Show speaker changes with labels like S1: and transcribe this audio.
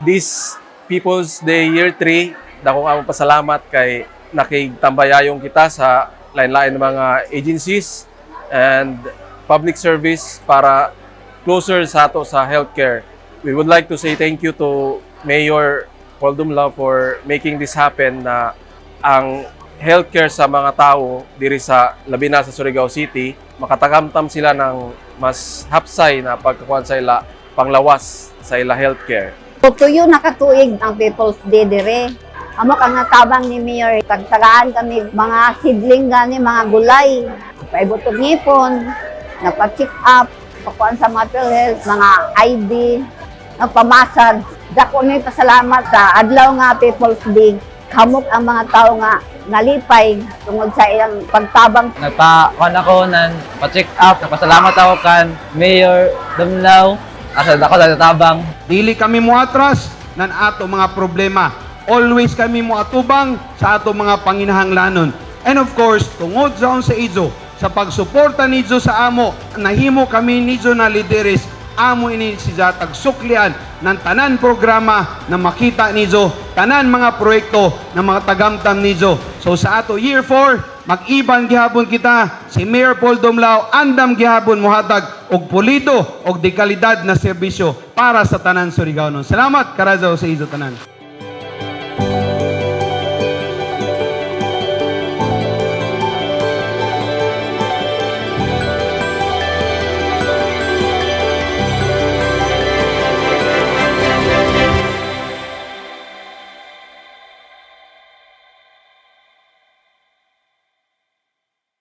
S1: This People's Day Year 3, dako nga pasalamat kay nakigtambayayong kita sa lain-lain mga agencies and public service para closer sa ato sa healthcare. We would like to say thank you to Mayor Paul Dumlao for making this happen na ang healthcare sa mga tao diri sa labi na sa Surigao City makatakamtam sila ng mas hapsay na pagkakuan sa ila panglawas sa ila healthcare.
S2: Tuyo nakatuig ang People's Day dire. Amo kang natabang ni Mayor, tagtagaan kami mga sidling gani, mga gulay. Paibutog ngipon, napa-check up, pakuan sa mental health, mga ID, nagpamasad. Dako ni pasalamat sa adlaw nga People's Day. Kamok ang mga tao nga nalipay tungod sa iyang pagtabang.
S3: Nagpakuan ako ng pa-check up, nagpasalamat ako kan Mayor Dumlao. Asa ako sa tabang.
S4: Dili kami muatras ng ato mga problema. Always kami muatubang sa ato mga panginahanglanon. And of course, tungod sa izo, sa pagsuporta nizo sa amo, nahimo kami nizo na lideres, amo ini siya tagsuklian ng tanan programa na makita nizo, tanan mga proyekto na mga tagamtam nizo. So sa ato year 4, mag-iban gihapon kita, si Mayor Paul Dumlao andam gihapon muhatag og pulido og dekalidad na serbisyo para sa tanan Surigaonon. Salamat karazaw sa izo tanan.